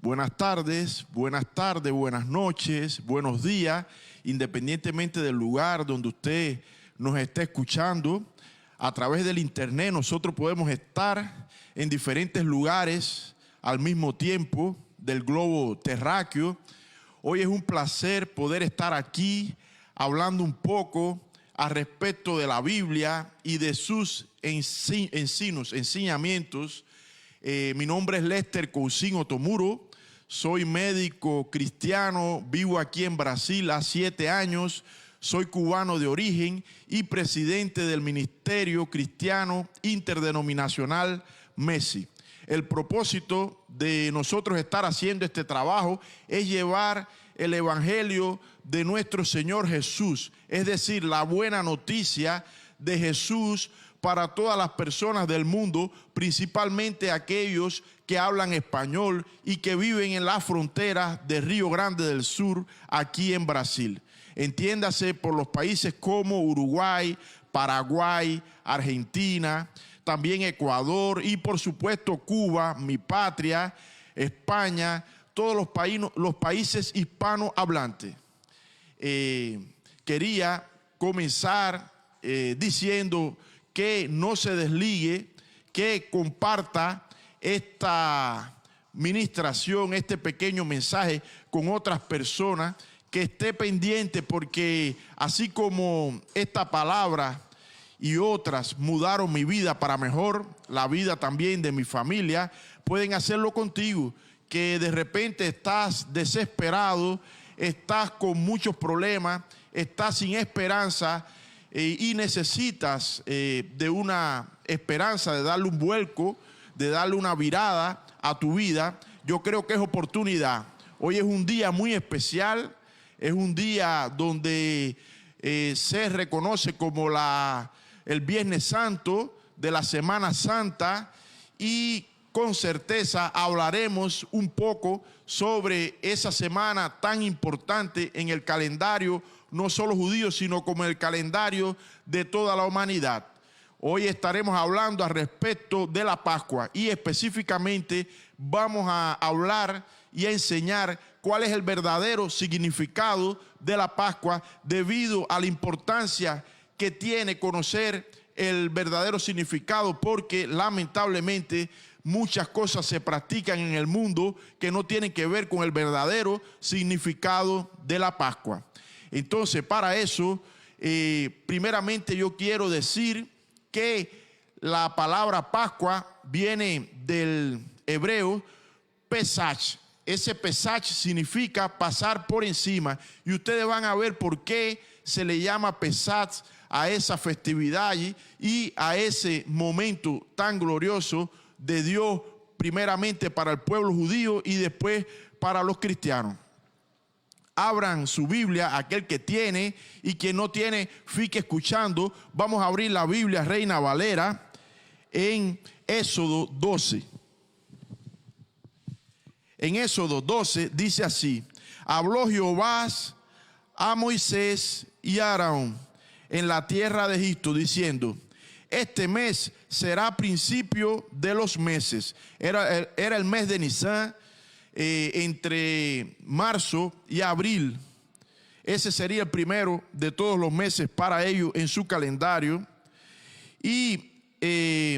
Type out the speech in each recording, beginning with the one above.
Buenas tardes, buenas noches, buenos días, independientemente del lugar donde usted nos esté escuchando. A través del internet nosotros podemos estar en diferentes lugares al mismo tiempo del globo terráqueo. Hoy es un placer poder estar aquí hablando un poco al respecto de la Biblia y de sus enseñamientos. Mi nombre es Lester Cousin Otomuro. Soy médico cristiano, vivo aquí en Brasil hace 7 años, soy cubano de origen y presidente del Ministerio Cristiano Interdenominacional MESI. El propósito de nosotros estar haciendo este trabajo es llevar el evangelio de nuestro Señor Jesús, es decir, la buena noticia de Jesús para todas las personas del mundo, principalmente aquellos que hablan español y que viven en las fronteras de Río Grande del Sur, aquí en Brasil. Entiéndase por los países como Uruguay, Paraguay, Argentina, también Ecuador y por supuesto Cuba, mi patria, España, todos los países hispanohablantes. Quería comenzar diciendo que no se desligue, que comparta esta ministración, este pequeño mensaje con otras personas, que esté pendiente porque así como esta palabra y otras mudaron mi vida para mejor, la vida también de mi familia, pueden hacerlo contigo, que de repente estás desesperado, estás con muchos problemas, estás sin esperanza, y necesitas de una esperanza, de darle un vuelco, de darle una virada a tu vida. Yo creo que es oportunidad. Hoy es un día muy especial, es un día donde se reconoce como el Viernes Santo de la Semana Santa, y con certeza hablaremos un poco sobre esa semana tan importante en el calendario no solo judíos, sino como el calendario de toda la humanidad. Hoy estaremos hablando al respecto de la Pascua y específicamente vamos a hablar y a enseñar cuál es el verdadero significado de la Pascua debido a la importancia que tiene conocer el verdadero significado, porque lamentablemente muchas cosas se practican en el mundo que no tienen que ver con el verdadero significado de la Pascua. Entonces, para eso, primeramente yo quiero decir que la palabra Pascua viene del hebreo Pesach. Ese Pesach significa pasar por encima, y ustedes van a ver por qué se le llama Pesach a esa festividad y a ese momento tan glorioso de Dios, primeramente para el pueblo judío y después para los cristianos. Abran su Biblia, aquel que tiene, y quien no tiene, fique escuchando. Vamos a abrir la Biblia Reina Valera en Éxodo 12. En Éxodo 12 dice así: habló Jehová a Moisés y a Aarón en la tierra de Egipto, diciendo: este mes será principio de los meses. Era el mes de Nisan. Entre marzo y abril, ese sería el primero de todos los meses para ellos en su calendario. Y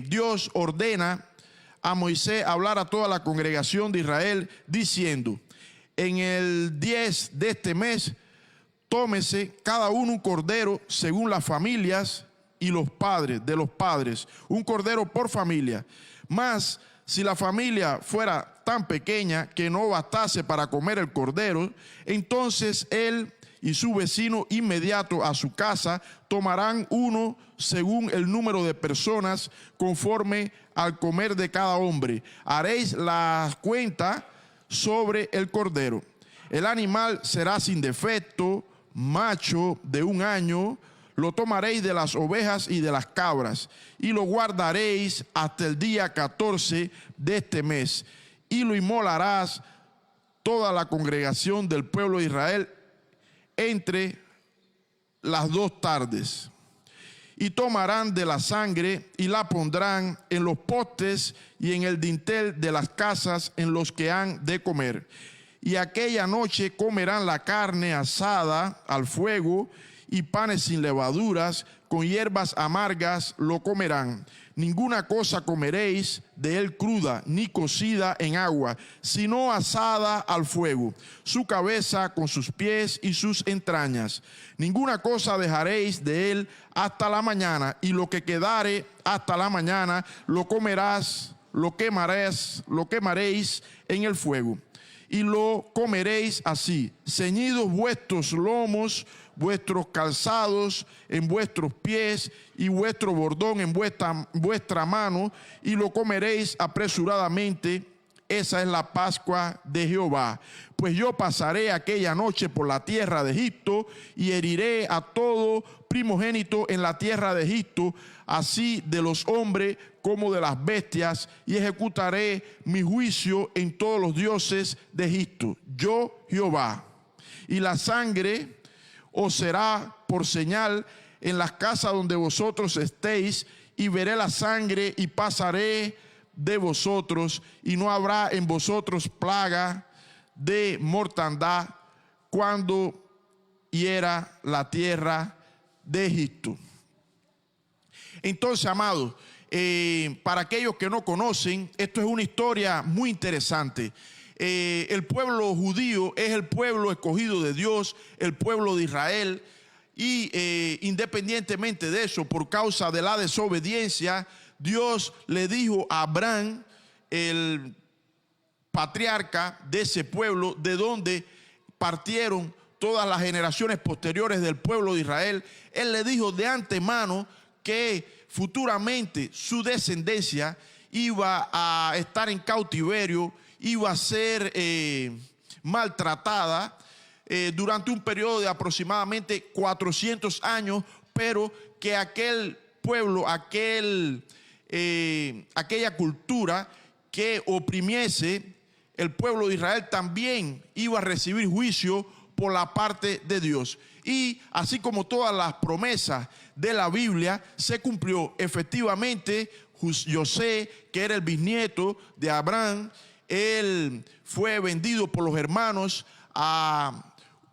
Dios ordena a Moisés hablar a toda la congregación de Israel diciendo: en el 10 de este mes tómese cada uno un cordero según las familias y los padres de los padres, un cordero por familia. Mas si la familia fuera tan pequeña que no bastase para comer el cordero, entonces él y su vecino inmediato a su casa tomarán uno según el número de personas, conforme al comer de cada hombre. Haréis la cuenta sobre el cordero. El animal será sin defecto, macho de 1 año. Lo tomaréis de las ovejas y de las cabras, y lo guardaréis hasta el día 14 de este mes, y lo inmolarás toda la congregación del pueblo de Israel entre las 2 tardes. y tomarán de la sangre y la pondrán en los postes y en el dintel de las casas en los que han de comer. Y aquella noche comerán la carne asada al fuego y panes sin levaduras, con hierbas amargas lo comerán. Ninguna cosa comeréis de él cruda, ni cocida en agua, sino asada al fuego, su cabeza con sus pies y sus entrañas. Ninguna cosa dejaréis de él hasta la mañana, y lo que quedare hasta la mañana lo comerás, lo quemaréis en el fuego. Y lo comeréis así, ceñidos vuestros lomos, vuestros calzados en vuestros pies y vuestro bordón en vuestra mano, y lo comeréis apresuradamente. Esa es la Pascua de Jehová. Pues yo pasaré aquella noche por la tierra de Egipto y heriré a todo primogénito en la tierra de Egipto, así de los hombres como de las bestias, y ejecutaré mi juicio en todos los dioses de Egipto. Yo, Jehová. Y la sangre os será por señal en las casas donde vosotros estéis, y veré la sangre y pasaré de vosotros, y no habrá en vosotros plaga de mortandad cuando hiera la tierra de Egipto. Entonces, amados, para aquellos que no conocen, esto es una historia muy interesante. El pueblo judío es el pueblo escogido de Dios, el pueblo de Israel, y independientemente de eso, por causa de la desobediencia, Dios le dijo a Abraham, el patriarca de ese pueblo, de donde partieron todas las generaciones posteriores del pueblo de Israel. Él le dijo de antemano que futuramente su descendencia iba a estar en cautiverio, iba a ser maltratada durante un periodo de aproximadamente 400 años, pero que aquel pueblo, aquella cultura que oprimiese el pueblo de Israel también iba a recibir juicio por la parte de Dios. Y así como todas las promesas de la Biblia, se cumplió efectivamente. José, que era el bisnieto de Abraham, él fue vendido por los hermanos a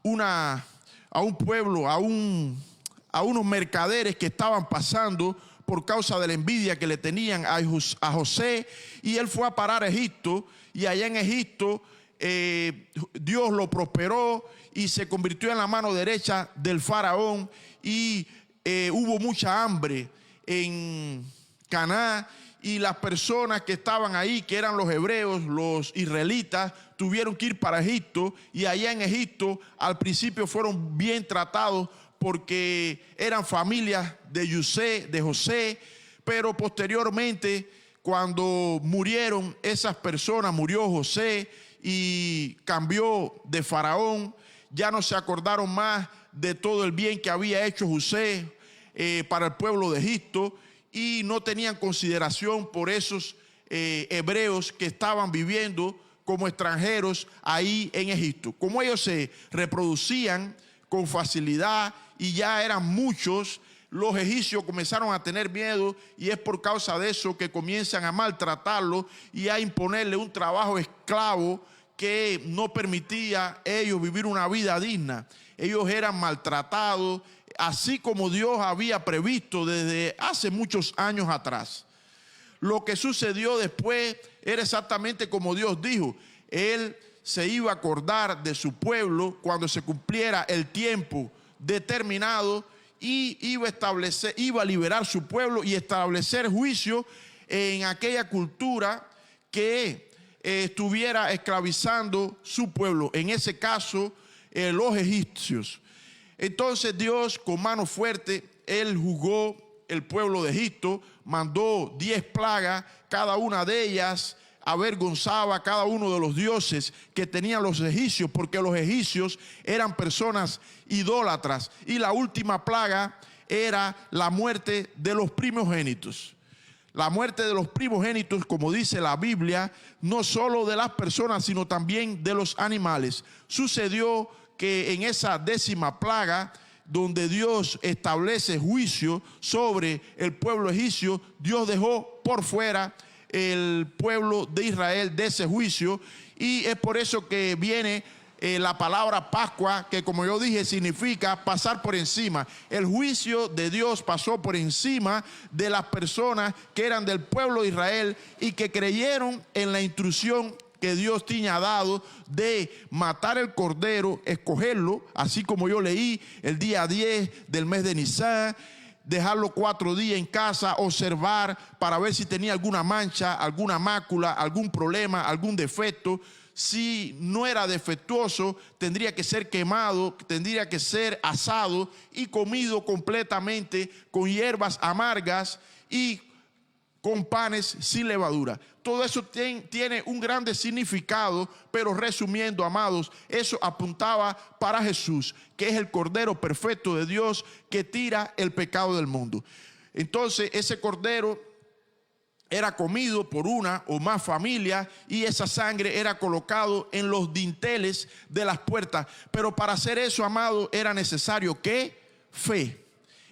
un pueblo, a unos mercaderes que estaban pasando por causa de la envidia que le tenían a José, y él fue a parar a Egipto, y allá en Egipto Dios lo prosperó y se convirtió en la mano derecha del faraón, y hubo mucha hambre en Canaán, y las personas que estaban ahí, que eran los hebreos, los israelitas, tuvieron que ir para Egipto, y allá en Egipto al principio fueron bien tratados porque eran familias de José, pero posteriormente, cuando murieron esas personas, murió José y cambió de faraón, ya no se acordaron más de todo el bien que había hecho José para el pueblo de Egipto, y no tenían consideración por esos hebreos que estaban viviendo como extranjeros ahí en Egipto. Como ellos se reproducían con facilidad y ya eran muchos, los egipcios comenzaron a tener miedo, y es por causa de eso que comienzan a maltratarlo y a imponerle un trabajo esclavo que no permitía a ellos vivir una vida digna. Ellos eran maltratados, así como Dios había previsto desde hace muchos años atrás. Lo que sucedió después era exactamente como Dios dijo. Él se iba a acordar de su pueblo cuando se cumpliera el tiempo determinado, y iba a liberar su pueblo y establecer juicio en aquella cultura que estuviera esclavizando su pueblo, en ese caso los egipcios. Entonces Dios, con mano fuerte, él juzgó el pueblo de Egipto, mandó 10 plagas, cada una de ellas avergonzaba a cada uno de los dioses que tenían los egipcios, porque los egipcios eran personas idólatras, y la última plaga era la muerte de los primogénitos. La muerte de los primogénitos, como dice la Biblia, no solo de las personas, sino también de los animales. Sucedió que en esa 10ª plaga, donde Dios establece juicio sobre el pueblo egipcio, Dios dejó por fuera el pueblo de Israel de ese juicio, y es por eso que viene la palabra Pascua, que como yo dije significa pasar por encima. El juicio de Dios pasó por encima de las personas que eran del pueblo de Israel y que creyeron en la instrucción que Dios tenía dado de matar el cordero, escogerlo, así como yo leí el día 10 del mes de Nisan, dejarlo 4 días en casa, observar para ver si tenía alguna mancha, alguna mácula, algún problema, algún defecto. Si no era defectuoso, tendría que ser quemado, tendría que ser asado y comido completamente con hierbas amargas y con panes sin levadura. Todo eso tiene un grande significado, pero resumiendo, amados, eso apuntaba para Jesús, que es el Cordero perfecto de Dios que tira el pecado del mundo. Entonces, ese Cordero era comido por una o más familias y esa sangre era colocado en los dinteles de las puertas. Pero para hacer eso, amado, era necesario ¿qué? Fe.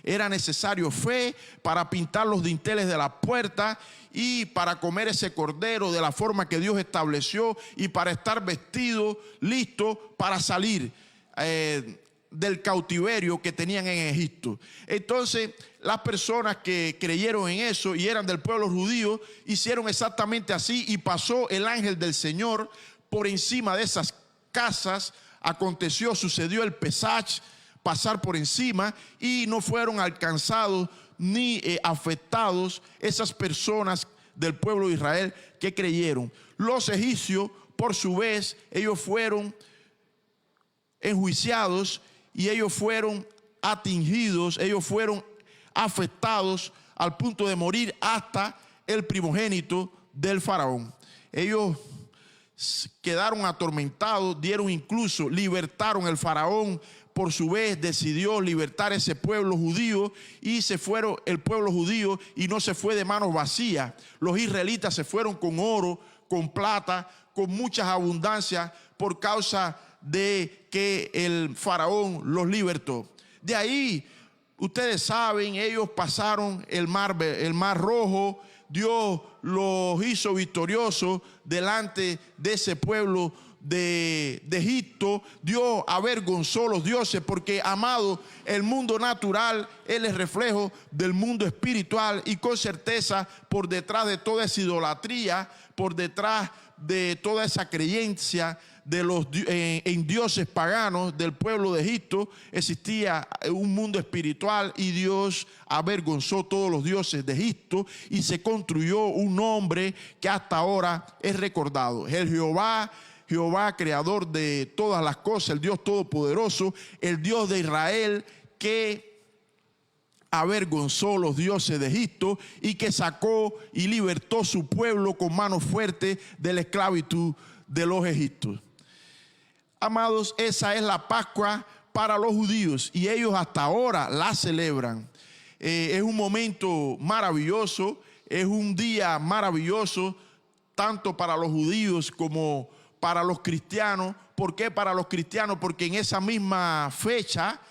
Era necesario fe para pintar los dinteles de la puerta y para comer ese cordero de la forma que Dios estableció y para estar vestido, listo para salir del cautiverio que tenían en Egipto. Entonces, las personas que creyeron en eso y eran del pueblo judío hicieron exactamente así, y pasó el ángel del Señor por encima de esas casas. Aconteció, sucedió el Pesach, pasar por encima, y no fueron alcanzados ni afectados esas personas del pueblo de Israel que creyeron. Los egipcios, por su vez, ellos fueron enjuiciados y ellos fueron atingidos, ellos fueron afectados al punto de morir hasta el primogénito del faraón. Ellos quedaron atormentados, libertaron el faraón. Por su vez decidió libertar ese pueblo judío y se fueron el pueblo judío y no se fue de manos vacías. Los israelitas se fueron con oro, con plata, con muchas abundancias por causa de que el faraón los libertó. De ahí, ustedes saben, ellos pasaron el mar Rojo. Dios los hizo victoriosos delante de ese pueblo de Egipto. Dios avergonzó a los dioses, porque, amado, el mundo natural es el reflejo del mundo espiritual, y con certeza por detrás de toda esa idolatría, por detrás de toda esa creencia en dioses paganos del pueblo de Egipto, existía un mundo espiritual, y Dios avergonzó todos los dioses de Egipto y se construyó un nombre que hasta ahora es recordado: el Jehová, creador de todas las cosas, el Dios todopoderoso, el Dios de Israel, que avergonzó los dioses de Egipto y que sacó y libertó su pueblo con mano fuerte de la esclavitud de los egipcios. Amados, esa es la Pascua para los judíos y ellos hasta ahora la celebran. Es un momento maravilloso, es un día maravilloso, tanto para los judíos como para los cristianos. ¿Por qué para los cristianos? Porque en esa misma fecha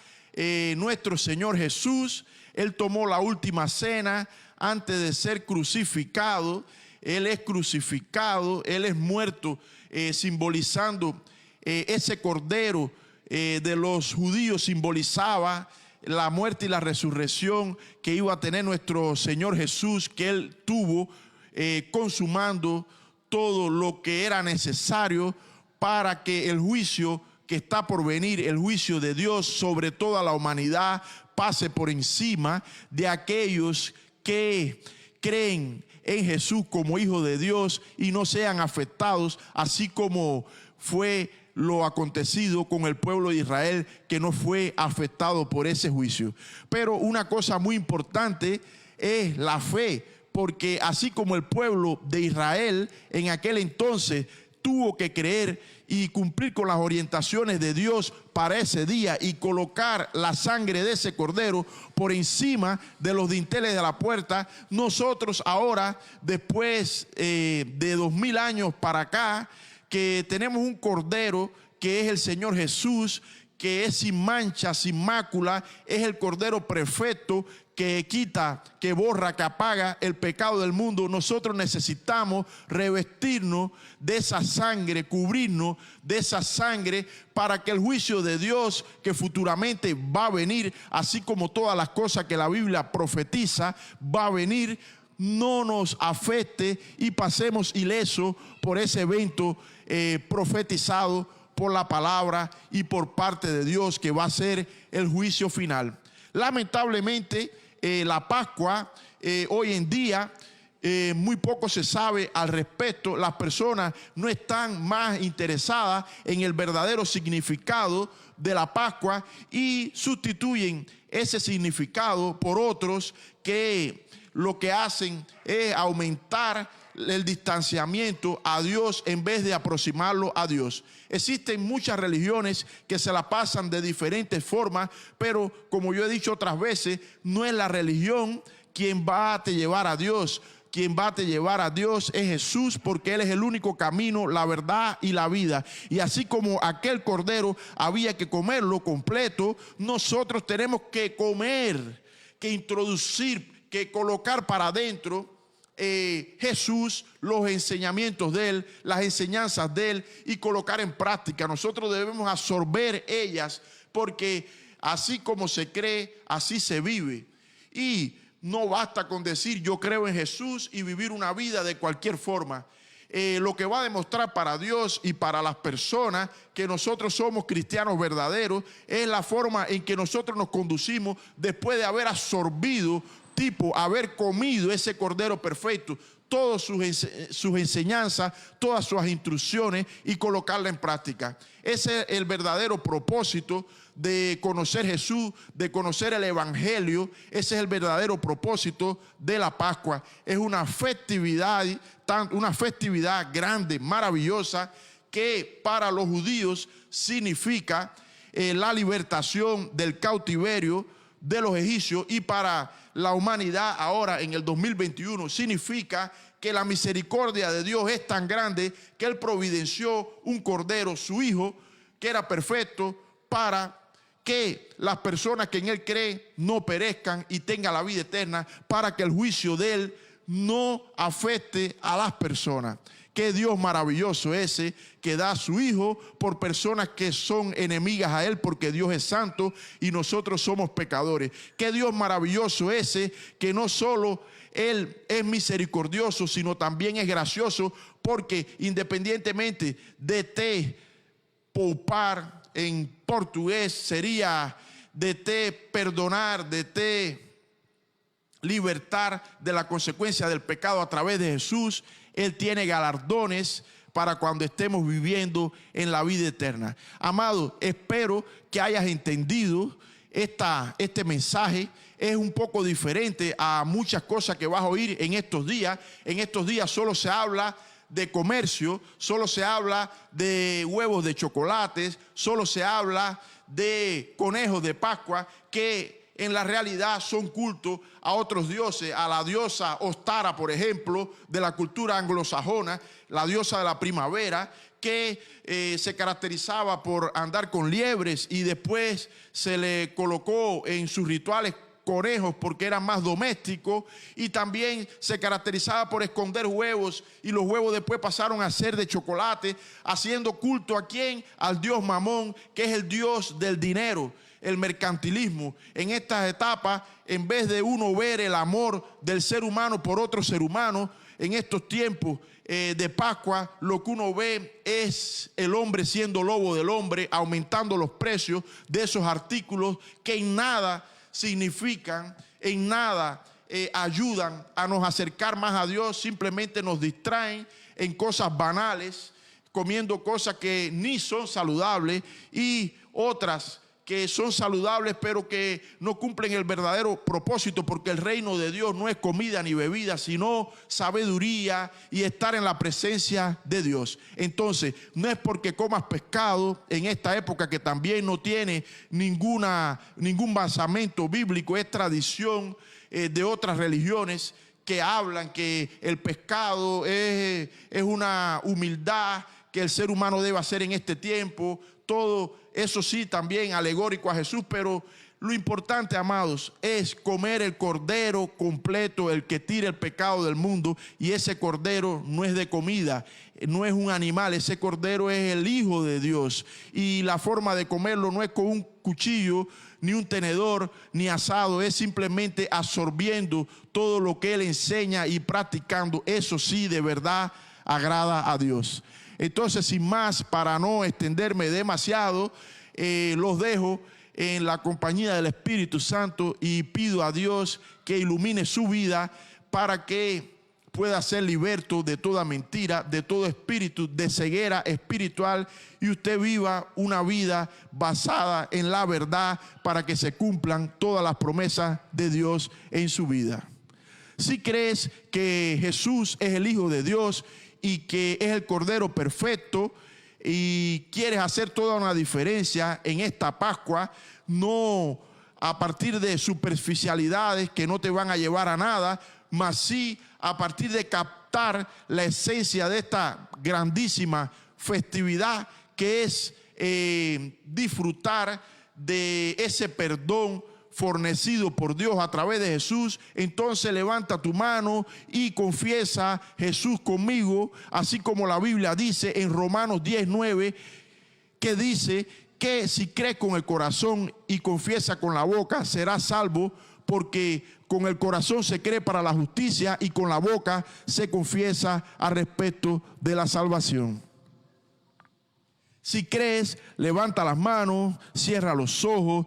nuestro Señor Jesús, Él tomó la última cena antes de ser crucificado. Él es crucificado, Él es muerto, simbolizando ese cordero de los judíos, simbolizaba la muerte y la resurrección que iba a tener nuestro Señor Jesús, que Él tuvo, consumando todo lo que era necesario para que el juicio que está por venir, el juicio de Dios sobre toda la humanidad, pase por encima de aquellos que creen en Jesús como Hijo de Dios y no sean afectados, así como fue lo acontecido con el pueblo de Israel, que no fue afectado por ese juicio. Pero una cosa muy importante es la fe, porque así como el pueblo de Israel en aquel entonces tuvo que creer y cumplir con las orientaciones de Dios para ese día y colocar la sangre de ese cordero por encima de los dinteles de la puerta, nosotros ahora, después de 2000 años para acá, que tenemos un cordero que es el Señor Jesús, que es sin mancha, sin mácula, es el Cordero perfecto que quita, que borra, que apaga el pecado del mundo. Nosotros necesitamos revestirnos de esa sangre, cubrirnos de esa sangre para que el juicio de Dios que futuramente va a venir, así como todas las cosas que la Biblia profetiza, va a venir, no nos afecte y pasemos ilesos por ese evento profetizado por la palabra y por parte de Dios, que va a ser el juicio final. Lamentablemente, la Pascua hoy en día muy poco se sabe al respecto. Las personas no están más interesadas en el verdadero significado de la Pascua y sustituyen ese significado por otros que lo que hacen es aumentar el distanciamiento a Dios en vez de aproximarlo a Dios. Existen muchas religiones que se la pasan de diferentes formas, pero como yo he dicho otras veces, no es la religión quien va a te llevar a Dios. Quien va a te llevar a Dios es Jesús, porque Él es el único camino, la verdad y la vida. Y así como aquel cordero había que comerlo completo, nosotros tenemos que comer, que introducir, que colocar para adentro Jesús, los enseñamientos de Él, las enseñanzas de Él y colocar en práctica. Nosotros debemos absorber ellas, porque así como se cree, así se vive. Y no basta con decir yo creo en Jesús y vivir una vida de cualquier forma. Lo que va a demostrar para Dios y para las personas que nosotros somos cristianos verdaderos es la forma en que nosotros nos conducimos después de haber absorbido, haber comido ese Cordero perfecto, todas sus enseñanzas, todas sus instrucciones y colocarla en práctica. Ese es el verdadero propósito de conocer Jesús, de conocer el Evangelio. Ese es el verdadero propósito de la Pascua. Es una festividad grande, maravillosa, que para los judíos significa la libertación del cautiverio de los egipcios, y para la humanidad ahora en el 2021 significa que la misericordia de Dios es tan grande que Él providenció un cordero, su Hijo, que era perfecto, para que las personas que en Él creen no perezcan y tengan la vida eterna, para que el juicio de Él no afecte a las personas. Qué Dios maravilloso ese que da a su Hijo por personas que son enemigas a Él, porque Dios es santo y nosotros somos pecadores. Qué Dios maravilloso ese que no solo Él es misericordioso, sino también es gracioso, porque independientemente de te poupar, en portugués sería de te perdonar, de te libertar de la consecuencia del pecado a través de Jesús, Él tiene galardones para cuando estemos viviendo en la vida eterna. Amado, espero que hayas entendido este mensaje. Es un poco diferente a muchas cosas que vas a oír en estos días. En estos días solo se habla de comercio, solo se habla de huevos de chocolates, solo se habla de conejos de Pascua, que en la realidad son cultos a otros dioses, a la diosa Ostara, por ejemplo, de la cultura anglosajona, la diosa de la primavera, que se caracterizaba por andar con liebres, y después se le colocó en sus rituales conejos porque eran más domésticos, y también se caracterizaba por esconder huevos, y los huevos después pasaron a ser de chocolate, haciendo culto ¿a quién? Al dios Mamón, que es el dios del dinero, el mercantilismo. En estas etapas, en vez de uno ver el amor del ser humano por otro ser humano, en estos tiempos de Pascua, lo que uno ve es el hombre siendo lobo del hombre, aumentando los precios de esos artículos que en nada significan, en nada ayudan a nos acercar más a Dios. Simplemente nos distraen en cosas banales, comiendo cosas que ni son saludables, y otras que son saludables pero que no cumplen el verdadero propósito, porque el reino de Dios no es comida ni bebida, sino sabiduría y estar en la presencia de Dios. Entonces, no es porque comas pescado en esta época, que también no tiene ningún basamento bíblico, es tradición de otras religiones que hablan que el pescado es una humildad que el ser humano debe hacer en este tiempo. Todo eso sí, también alegórico a Jesús, pero lo importante, amados, es comer el cordero completo, el que tira el pecado del mundo. Y ese cordero no es de comida, no es un animal, ese cordero es el Hijo de Dios. Y la forma de comerlo no es con un cuchillo, ni un tenedor, ni asado, es simplemente absorbiendo todo lo que Él enseña y practicando. Eso sí, de verdad agrada a Dios. Entonces, sin más, para no extenderme demasiado, los dejo en la compañía del Espíritu Santo y pido a Dios que ilumine su vida para que pueda ser liberto de toda mentira, de todo espíritu de ceguera espiritual, y usted viva una vida basada en la verdad para que se cumplan todas las promesas de Dios en su vida. Si crees que Jesús es el Hijo de Dios y que es el Cordero perfecto, y quieres hacer toda una diferencia en esta Pascua, no a partir de superficialidades que no te van a llevar a nada, mas sí a partir de captar la esencia de esta grandísima festividad, que es disfrutar de ese perdón fornecido por Dios a través de Jesús. Entonces levanta tu mano y confiesa: Jesús conmigo, así como la Biblia dice en Romanos 10:9, que dice que si crees con el corazón y confiesa con la boca, serás salvo, porque con el corazón se cree para la justicia y con la boca se confiesa al respecto de la salvación. Si crees, levanta las manos, cierra los ojos,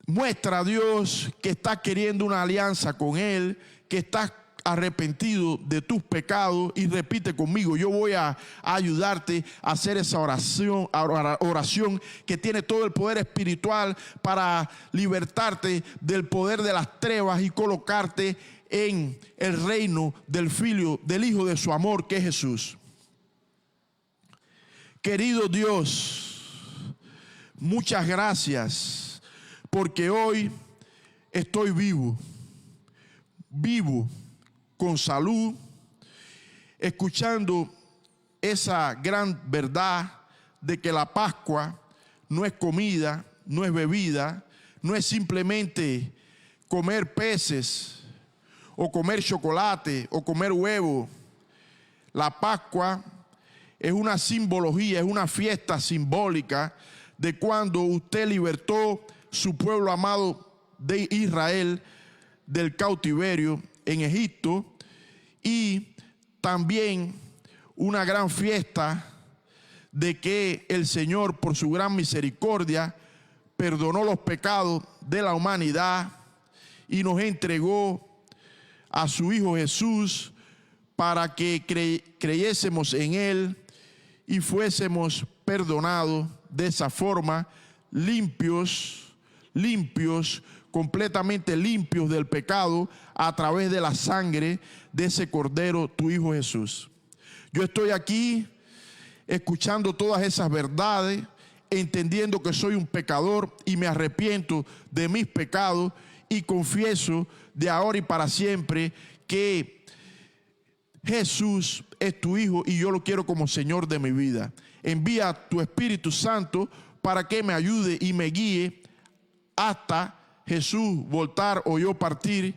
muestra a Dios que estás queriendo una alianza con Él, que estás arrepentido de tus pecados, y repite conmigo. Yo voy a ayudarte a hacer esa oración que tiene todo el poder espiritual para libertarte del poder de las trevas y colocarte en el reino del Hijo de su amor, que es Jesús. Querido Dios, muchas gracias, porque hoy estoy vivo con salud, escuchando esa gran verdad de que la Pascua no es comida, no es bebida, no es simplemente comer peces o comer chocolate o comer huevo. La Pascua es una simbología, es una fiesta simbólica de cuando usted libertó su pueblo amado de Israel del cautiverio en Egipto, y también una gran fiesta de que el Señor, por su gran misericordia, perdonó los pecados de la humanidad y nos entregó a su Hijo Jesús para que creyésemos en Él y fuésemos perdonados de esa forma, limpios, completamente limpios del pecado a través de la sangre de ese Cordero, tu Hijo Jesús. Yo estoy aquí escuchando todas esas verdades, entendiendo que soy un pecador y me arrepiento de mis pecados, y confieso de ahora y para siempre que Jesús es tu Hijo y yo lo quiero como Señor de mi vida. Envía tu Espíritu Santo para que me ayude y me guíe hasta Jesús voltar o yo partir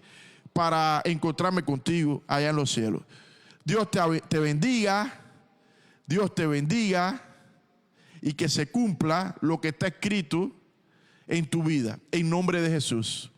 para encontrarme contigo allá en los cielos. Dios te bendiga, Dios te bendiga, y que se cumpla lo que está escrito en tu vida, en nombre de Jesús.